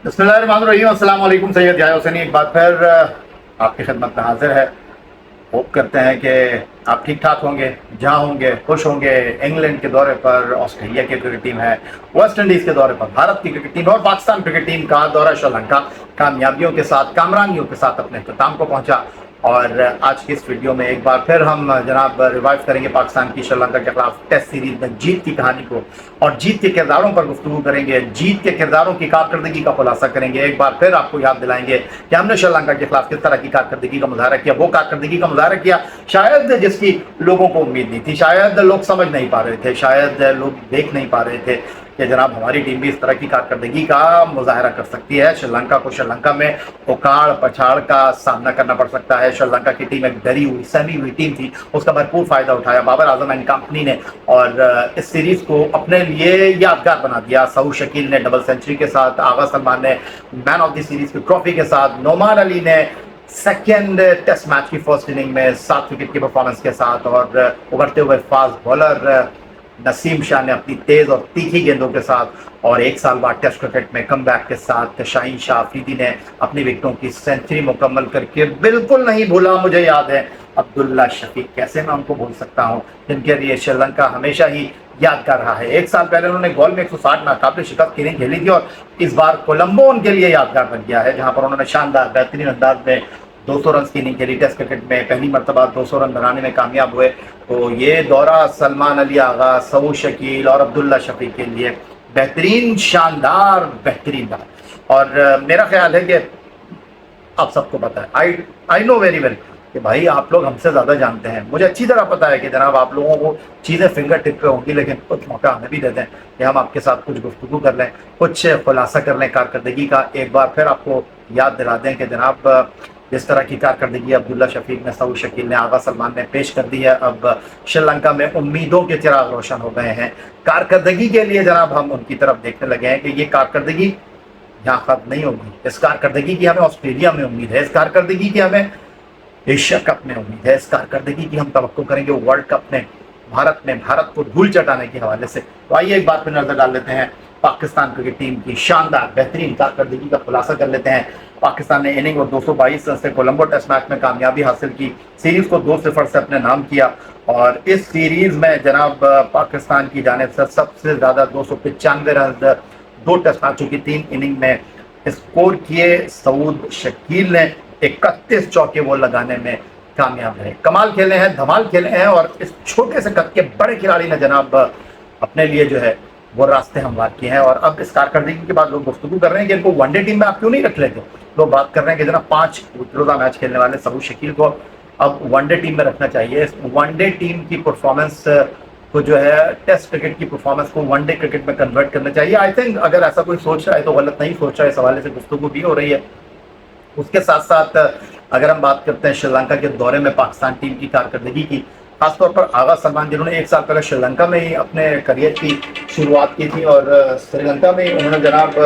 बिस्मिल्लाहिर्रहमानिर्रहीम। अस्सलाम वालेकुम। सैयद याह्या हुसैनी एक बार फिर आपकी खिदमत में हाजिर है। होप करते हैं कि आप ठीक ठाक होंगे, जहाँ होंगे खुश होंगे। इंग्लैंड के दौरे पर ऑस्ट्रेलिया की क्रिकेट टीम है, वेस्ट इंडीज़ के दौरे पर भारत की क्रिकेट टीम और पाकिस्तान क्रिकेट टीम का दौरा श्रीलंका कामयाबियों के साथ, कामरानियों के साथ अपने अख्ताम को पहुंचा। और आज की इस वीडियो में एक बार फिर हम जनाब रिवाइव करेंगे पाकिस्तान की श्रीलंका के खिलाफ टेस्ट सीरीज में जीत की कहानी को और जीत के किरदारों पर गुफ्तगू करेंगे, जीत के किरदारों की कारकर्दगी का खुलासा करेंगे। एक बार फिर आपको याद दिलाएंगे कि हमने श्रीलंका के खिलाफ किस तरह की कारकर्दगी का मुजाहरा किया, वो कारकर्दगी का मुजाहरा किया शायद जिसकी लोगों को उम्मीद नहीं थी, शायद लोग समझ नहीं पा रहे थे, शायद लोग देख नहीं पा रहे थे कि जनाब हमारी टीम भी इस तरह की कारकर्दगी का मुजाहरा कर सकती है। श्रीलंका को श्रीलंका में उखाड़ पछाड़ का सामना करना पड़ सकता है। श्रीलंका की टीम एक डरी हुई, सहमी हुई टीम थी, उसका भरपूर फायदा उठाया बाबर आजम एंड कंपनी ने और इस सीरीज को अपने लिए यादगार बना दिया। सऊद शकील ने डबल सेंचुरी के साथ, आगा सलमान ने मैन ऑफ द सीरीज की ट्रॉफी के साथ, नोमान अली ने सेकेंड टेस्ट मैच की फर्स्ट इनिंग में 7 विकेट की परफॉर्मेंस के साथ और उभरते हुए फास्ट बॉलर नसीम शाह ने अपनी तेज और तीखी गेंदों के साथ और एक साल बाद टेस्ट क्रिकेट में कमबैक के साथ शाहीन शाह अफरीदी ने अपनी विकेटों की सेंचुरी मुकम्मल करके बिल्कुल नहीं भूला। मुझे याद है अब्दुल्ला शफीक, कैसे मैं उनको भूल सकता हूं, जिनके लिए श्रीलंका हमेशा ही यादगार रहा है। एक साल पहले उन्होंने गोल में 160 नाकाबिल शिकस्त की इनिंग खेली थी और इस बार कोलंबो उनके लिए यादगार बन गया है, जहां पर उन्होंने शानदार बेहतरीन अंदाज में 200 रन की इनिंग खेली। टेस्ट क्रिकेट में पहली मरतबा 200 रन बनाने में कामयाब हुए। तो ये दौरा सलमान अली आगा, सऊद शकील और अब्दुल्ला शफीक के लिए बेहतरीन, शानदार, बेहतरीन रहा। और मेरा ख्याल है कि आप सबको पता है, आई नो वेरी वेल कि भाई आप लोग हमसे ज़्यादा जानते हैं। मुझे अच्छी तरह पता है कि जनाब आप लोगों को चीज़ें फिंगर टिप पे होंगी, लेकिन कुछ मौका हमें भी दे दें कि हम आपके साथ कुछ गुफ्तगू कर लें, कुछ खुलासा कर लें कारकर्दगी का। एक बार फिर आपको याद दिला दें कि जनाब जिस तरह की कारकर्दगी अब्दुल्ला शफीक ने, सऊद शकील ने, आगा सलमान ने पेश कर दी है, अब श्रीलंका में उम्मीदों के चिराग रोशन हो गए हैं। कारकर्दगी के लिए जनाब हम उनकी तरफ देखने लगे हैं कि ये कारकर्दगी यहाँ खत्म नहीं होगी। इस कारकर्दगी की हमें ऑस्ट्रेलिया में उम्मीद है, इस कारकर्दगी की हमें एशिया कप में उम्मीद है, इस कारकर्दगी की हम तवक्को करेंगे वर्ल्ड कप में भारत में, भारत को धूल चटाने के हवाले से। तो आइए एक बार फिर नजर डाल लेते हैं पाकिस्तान क्रिकेट टीम की शानदार बेहतरीन कारकर्दगी का खुलासा कर लेते हैं। पाकिस्तान ने इनिंग और 222 रन से कोलंबो टेस्ट मैच में कामयाबी हासिल की, सीरीज को 2-0 से अपने नाम किया और इस सीरीज में जनाब पाकिस्तान की जानिब से सबसे ज्यादा 295 रन 2 टेस्ट मैचों की 3 इनिंग में स्कोर किए। सऊद शकील ने 31 चौके वो लगाने में कामयाब रहे। कमाल खेले हैं, धमाल खेले हैं और इस छोटे से कद के बड़े खिलाड़ी ने जनाब अपने लिए जो है वो रास्ते हमवार किए हैं। और अब इस कारकर्दगी के बाद लोग गुफ्तगू कर रहे हैं कि इनको वनडे टीम में आप क्यों नहीं रख लेते। लोग बात कर रहे हैं कि जनाब 5 रोजा मैच खेलने वाले सऊद शकील को अब वनडे टीम में रखना चाहिए। इस वनडे टीम की परफॉर्मेंस को जो है टेस्ट क्रिकेट की परफॉर्मेंस को वनडे क्रिकेट में कन्वर्ट करना चाहिए। आई थिंक अगर ऐसा कोई सोच रहा है तो गलत नहीं सोच रहा है, इस हवाले से गुफ्तगू भी हो रही है। उसके साथ साथ अगर हम बात करते हैं श्रीलंका के दौरे में पाकिस्तान टीम की कारकर्दगी की, खासतौर पर आगा सलमान जिन्होंने एक साल पहले श्रीलंका में ही अपने करियर की शुरुआत की थी और श्रीलंका में उन्होंने जनाब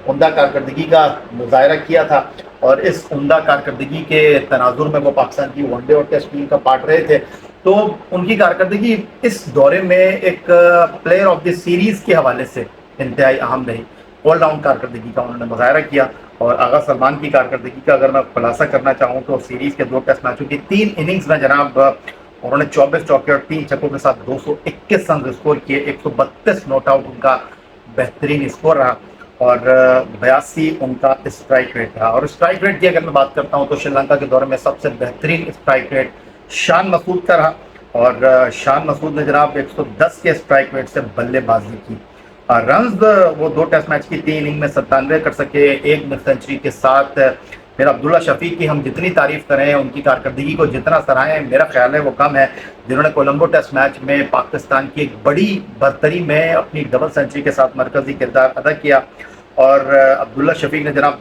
उम्दा कारकर्दगी का मुजाहरा किया था और इस उम्दा कारकर्दगी के तनाजुर में वो पाकिस्तान की वनडे और टेस्ट टीम का पार्ट रहे थे। तो उनकी कारकर्दगी इस दौरे में एक प्लेयर ऑफ द सीरीज के हवाले से इंतहाई अहम रही। ऑलराउंड कारकर्दगी का उन्होंने मुजाहरा किया और आगा सलमान की कारकर्दगी का अगर मैं खुलासा करना चाहूँ तो सीरीज के 2 टेस्ट मैचों की 3 इनिंग्स में जनाब उन्होंने 24 चौके और 3 छक्कों के साथ 221 रन स्कोर किए। 132 नॉट आउट उनका बेहतरीन स्कोर रहा और 82 उनका स्ट्राइक रेट रहा। और स्ट्राइक रेट की अगर मैं बात करता हूँ तो श्रीलंका के दौरे में सबसे बेहतरीन स्ट्राइक रेट शान मसूद का रहा और शान मसूद ने जनाब 110 के स्ट्राइक रेट से बल्लेबाजी की। रन्स वो 2 टेस्ट मैच की 3 इनिंग में 97 कर सके, 1 मिड सेंचुरी के साथ। फिर अब्दुल्ला शफीक की हम जितनी तारीफ करें, उनकी कारकर्दगी को जितना सराहें, मेरा ख्याल है वो कम है, जिन्होंने कोलंबो टेस्ट मैच में पाकिस्तान की एक बड़ी बरतरी में अपनी डबल सेंचुरी के साथ मरकजी किरदार अदा किया। और अब्दुल्ला शफीक ने जनाब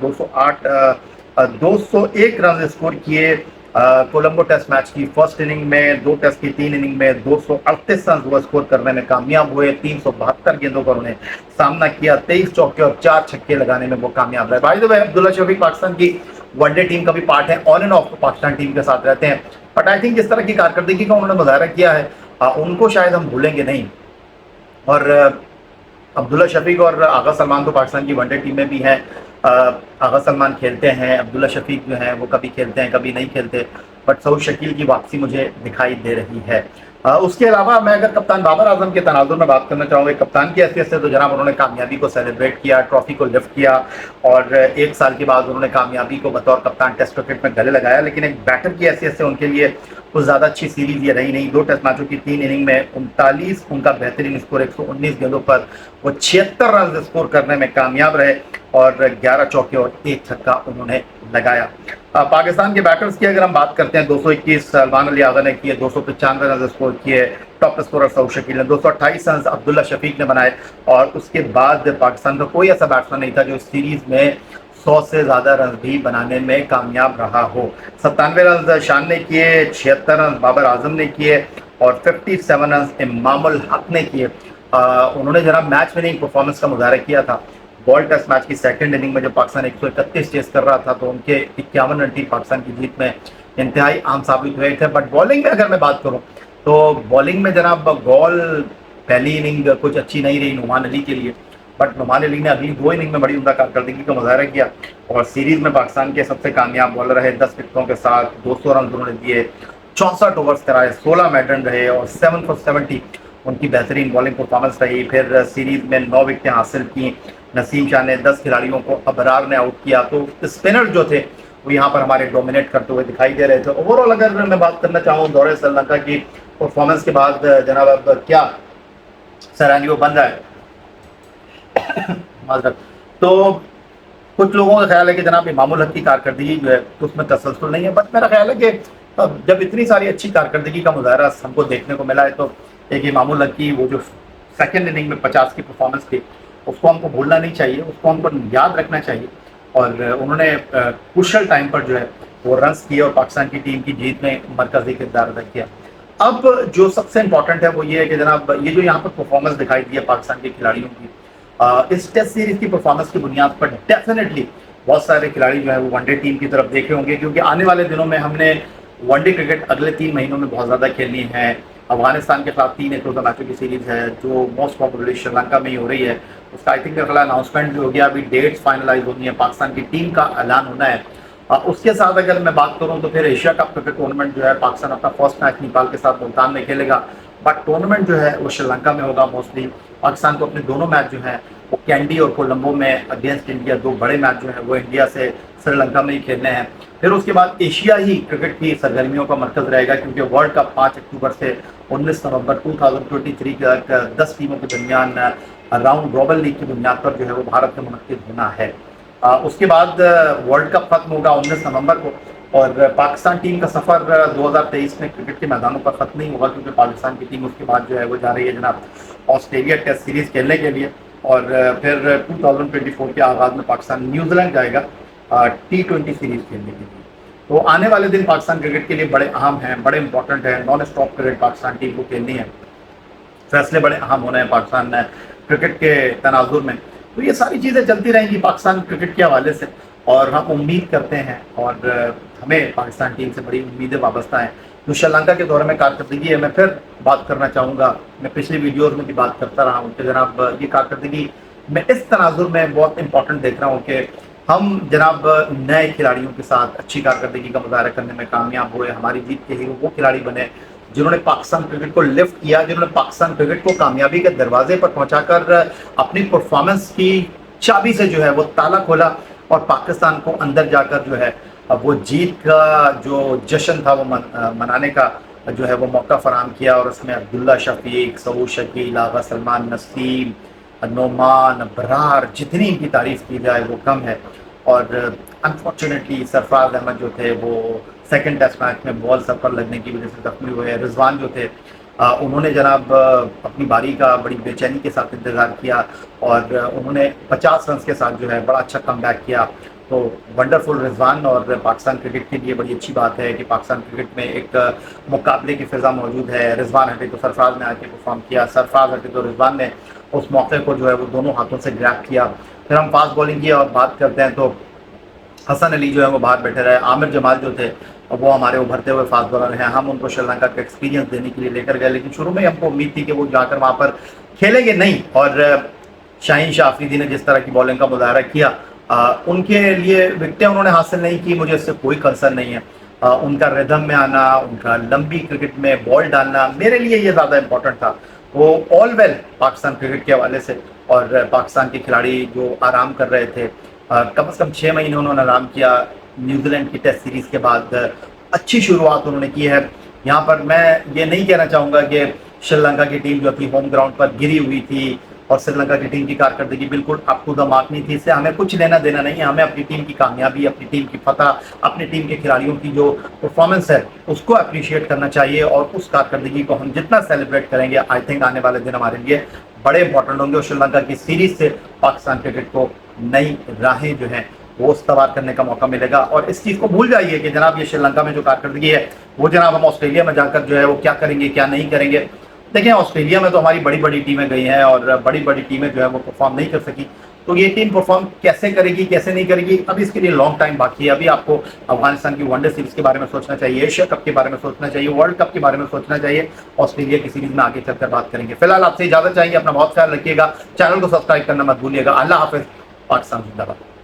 201 रन स्कोर किए कोलंबो टेस्ट मैच की फर्स्ट इनिंग में। 2 टेस्ट की 3 इनिंग में 238 रन वो स्कोर करने में कामयाब हुए। 372 गेंदों पर उन्हें सामना किया, 23 चौके और 4 छक्के लगाने में वो कामयाब रहे। By the way Abdullah Shafique Pakistan की वनडे टीम का भी पार्ट है, on and off Pakistan team के साथ रहते हैं, बट आई थिंक इस तरह की कारकर्दगी का उन्होंने मुजाहरा किया है उनको शायद हम भूलेंगे नहीं। और अब्दुल्ला शफीक और आगा सलमान तो पाकिस्तान की वनडे टीम में भी हैं। आगा सलमान खेलते हैं, अब्दुल्ला शफीक जो हैं वो कभी खेलते हैं कभी नहीं खेलते, बट सऊद शकील की वापसी मुझे दिखाई दे रही है। उसके अलावा मैं अगर कप्तान बाबर आजम के तनाजुर में बात करना चाहूँगा, कप्तान की हैसियत से तो जनाब उन्होंने कामयाबी को सेलिब्रेट किया, ट्रॉफी को लिफ्ट किया, और 1 साल के बाद उन्होंने कामयाबी को बतौर कप्तान टेस्ट क्रिकेट में गले लगाया। लेकिन एक बैटर की हैसियत से उनके लिए कुछ ज़्यादा अच्छी सीरीज ये रही नहीं। 2 टेस्ट मैचों की 3 इनिंग में 39 उनका बेहतरीन स्कोर, 119 गेंदों पर वो 76 रन स्कोर करने में कामयाब रहे, और 11 चौके और 1 छक्का उन्होंने लगाया। पाकिस्तान के बैटर्स की अगर हम बात करते हैं, 221 सलमान अली आगा ने किए, 295 रन स्कोर किए, टॉप स्कोरर सऊद शकील ने 228 रन अब्दुल्ला शफीक ने बनाए, और उसके बाद पाकिस्तान का कोई ऐसा बैट्समैन नहीं था जो इस सीरीज में 100 से ज़्यादा रन भी बनाने में कामयाब रहा हो। 97 रन शान ने किए, 76 रन बाबर आजम ने किए, और 57 रन इमामुल हक ने किए। उन्होंने जनाब मैच विनिंग परफॉर्मेंस का मुजाहरा किया था। वर्ल्ड टेस्ट मैच की सेकंड इनिंग में जब पाकिस्तान 131 चेस कर रहा था तो उनके 51 रन टीम पाकिस्तान की जीत में इंतहाई आम साबित हुए थे। बट बॉलिंग में अगर मैं बात करूं तो बॉलिंग में जनाब गॉल पहली इनिंग कुछ अच्छी नहीं रही नुमान अली के लिए, बट नुमान अली ने अगली 2 इनिंग में बड़ी उम्दा कारकर्दगी का मुजाहरा किया, और सीरीज में पाकिस्तान के सबसे कामयाब बॉलर रहे। 10 विकेटों के साथ 200 रन उन्होंने दिए, 64 ओवर्स कराए, 16 मेडन रहे, और 7 for 70 उनकी बेहतरीन बॉलिंग परफॉर्मेंस रही। फिर सीरीज में 9 विकेटें हासिल की, नसीम शाह ने 10 खिलाड़ियों को अबरार ने आउट किया। तो स्पिनर जो थे वो यहाँ पर हमारे डोमिनेट करते हुए दिखाई दे रहे थे। ओवरऑल अगर मैं बात करना चाहूँ दौरे श्रीलंका की परफॉर्मेंस के बाद जनाब अब क्या सैलानियों बन रहा है माजरत, तो कुछ लोगों का ख्याल है कि जनाब इमामुल हक की कारकर्दगी जो है तो उसमें तसलसल नहीं है, बट मेरा ख्याल है कि जब इतनी सारी अच्छी कारकर्दगी का मुजाहरा हमको देखने को मिला है तो एक इमामुल हक की वो जो सेकंड इनिंग में 50 की परफॉर्मेंस थी उसको हमको भूलना नहीं चाहिए, उसको हमको याद रखना चाहिए। और उन्होंने क्रूशियल टाइम पर जो है वो रन्स किए और पाकिस्तान की टीम की जीत में मरकजी किरदार अदा किया। अब जो सबसे इंपॉर्टेंट है वो ये है कि जनाब ये जो यहाँ पर परफॉर्मेंस दिखाई दी है पाकिस्तान के खिलाड़ियों की, इस टेस्ट सीरीज की परफॉर्मेंस की बुनियाद पर डेफिनेटली बहुत सारे खिलाड़ी जो है वो वनडे टीम की तरफ देखे होंगे, क्योंकि आने वाले दिनों में हमने वनडे क्रिकेट अगले 3 महीनों में बहुत ज़्यादा खेलनी है। अफगानिस्तान के खिलाफ 3 एक रोज़ा मैचों की सीरीज़ है जो मोस्ट प्रॉबेबली श्रीलंका में ही हो रही है। उसका आई थिंक मेरा ख्याल अनाउंसमेंट भी हो गया, अभी डेट्स फाइनलाइज होनी है, पाकिस्तान की टीम का ऐलान होना है। उसके साथ अगर मैं बात करूं तो फिर एशिया कप क्रिकेट टूर्नामेंट जो है पाकिस्तान अपना फर्स्ट मैच नेपाल के साथ मुल्तान में खेलेगा, बट टूर्नामेंट जो है वो श्रीलंका में होगा मोस्टली। पाकिस्तान को अपने दोनों मैच जो है वो कैंडी और कोलंबो में अगेंस्ट इंडिया 2 बड़े मैच जो है वो इंडिया से श्रीलंका में ही खेलने हैं। फिर उसके बाद एशिया ही क्रिकेट की सरगर्मियों का मरकज रहेगा, क्योंकि वर्ल्ड कप 5 अक्टूबर से 19 नवंबर 2023 तक 10 टीमों के दरमियान राउंड रॉबिन लीग की बुनियाद पर जो है वो भारत में मुनक्किद होना है। उसके बाद वर्ल्ड कप खत्म होगा 19 नवंबर को, और पाकिस्तान टीम का सफ़र 2023 में क्रिकेट के मैदानों पर ख़त्म नहीं होगा, क्योंकि पाकिस्तान की टीम उसके बाद जो है वो जा रही है जनाब ऑस्ट्रेलिया टेस्ट सीरीज़ खेलने के लिए, और फिर 2024 के आगाज़ में पाकिस्तान न्यूजीलैंड जाएगा T20 सीरीज़ खेलने के लिए। तो आने वाले दिन पाकिस्तान क्रिकेट के लिए बड़े अहम हैं, बड़े इंपॉर्टेंट हैं। Non stop cricket Pakistan team को खेलनी है, फैसले बड़े अहम होने हैं पाकिस्तान क्रिकेट के तनाजुर में। तो ये सारी चीज़ें चलती रहेंगी पाकिस्तान क्रिकेट के हवाले से, और हम उम्मीद करते हैं और हमें पाकिस्तान टीम से बड़ी उम्मीदें वाबस्ता हैं। जो श्रीलंका के दौरे में कारकर्दगी है, मैं फिर बात करना चाहूँगा, मैं पिछले वीडियोज़ में भी बात करता रहा हूँ कि जनाब ये कारकर्दगी मैं इस तनाजुर में बहुत इंपॉर्टेंट देख रहा हूँ कि हम जनाब नए खिलाड़ियों के साथ अच्छी कारकर्दगी का मुजाहरा करने में कामयाब हुए। हमारी जीत के हीरो वो खिलाड़ी बने जिन्होंने पाकिस्तान क्रिकेट को लिफ्ट किया, जिन्होंने पाकिस्तान क्रिकेट को कामयाबी के दरवाजे पर पहुंचाकर अपनी परफॉर्मेंस की चाबी से जो है वो ताला खोला, और पाकिस्तान को अंदर जाकर जो है वो जीत का जो जश्न था वो मनाने का जो है वो मौका फराहम किया। और उसमें अब्दुल्ला शफीक, सऊद शकील, आगा सलमान, नसीम, नोमान, बरार, जितनी इनकी तारीफ की जाए वो कम है। और अनफॉर्चुनेटली सरफराज अहमद जो थे वो सेकंड टेस्ट मैच में बॉल सर पर लगने की वजह से जख्मी हुए। रिजवान जो थे उन्होंने जनाब अपनी बारी का बड़ी बेचैनी के साथ इंतज़ार किया, और उन्होंने 50 रन के साथ जो है बड़ा अच्छा कमबैक किया। तो वंडरफुल रिजवान, और पाकिस्तान क्रिकेट के लिए बड़ी अच्छी बात है कि पाकिस्तान क्रिकेट में एक मुकाबले की फ़िज़ा मौजूद है। रिजवान हटे तो सरफराज ने आके परफॉर्म किया, सरफराज हटे तो रिजवान ने उस मौके को जो है वो दोनों हाथों से ग्रैब किया। फिर हम फास्ट बॉलिंग की और बात करते हैं तो हसन अली जो है वो बाहर बैठे रहे। आमिर जमाल जो थे वो हमारे उभरते हुए फास्ट बॉलर हैं। हम उनको श्रीलंका का एक्सपीरियंस देने के लिए लेकर गए, लेकिन शुरू में हमको उम्मीद थी कि वो जाकर वहाँ पर खेलेंगे नहीं, और शाहीन शाह अफरीदी ने जिस तरह की बॉलिंग का मुजाहरा किया ان کے لیے وکٹیں انہوں نے حاصل نہیں کی، مجھے اس سے کوئی کنسرن نہیں ہے. ان کا ردم میں آنا، ان کا لمبی کرکٹ میں بال ڈالنا میرے لیے یہ زیادہ امپورٹنٹ تھا. وہ آل ویل پاکستان کرکٹ کے حوالے سے، اور پاکستان کے کھلاڑی جو آرام کر رہے تھے، کم از کم 6 مہینے انہوں نے آرام کیا. نیوزی لینڈ کی ٹیسٹ سیریز کے بعد اچھی شروعات انہوں نے کی ہے. یہاں پر میں یہ نہیں کہنا چاہوں گا کہ شری لنکا کی ٹیم جو تھی ہوم گراؤنڈ پر گری ہوئی تھی اور سری لنکا کی ٹیم کی کارکردگی بالکل اپ ٹو دا مارک نہیں تھی. اس سے ہمیں کچھ لینا دینا نہیں ہے. ہمیں اپنی ٹیم کی کامیابی، اپنی ٹیم کی فتح، اپنی ٹیم کے کھلاڑیوں کی جو پرفارمنس ہے اس کو اپریشیٹ کرنا چاہیے، اور اس کارکردگی کو ہم جتنا سیلیبریٹ کریں گے آئی تھنک آنے والے دن ہمارے لیے بڑے امپورٹنٹ ہوں گے. اور شری لنکا کی سیریز سے پاکستان کرکٹ کو نئی راہیں جو ہیں وہ استوار کرنے کا موقع ملے گا. اور اس چیز کو بھول جائیے کہ جناب یہ شری لنکا میں جو کارکردگی ہے وہ جناب ہم آسٹریلیا میں جا کر جو ہے وہ کیا کریں گے کیا نہیں کریں گے. دیکھیں آسٹریلیا میں تو ہماری بڑی بڑی ٹیمیں گئی ہیں اور بڑی بڑی ٹیمیں جو ہے وہ پرفارم نہیں کر سکی. تو یہ ٹیم پرفارم کیسے کرے گی کیسے نہیں کرے گی ابھی اس کے لیے لانگ ٹائم باقی ہے. ابھی آپ کو افغانستان کی ون ڈے سیریز کے بارے میں سوچنا چاہیے، ایشیا کپ کے بارے میں سوچنا چاہیے، ورلڈ کپ کے بارے میں سوچنا چاہیے. آسٹریلیا کی سیریز میں آگے چل کر بات کریں گے. فی الحال آپ سے اجازت چاہیے، اپنا بہت خیال رکھیے گا، چینل کو سبسکرائب کرنا مت بھولیے گا. اللہ حافظ. پاکستان زندہ باد.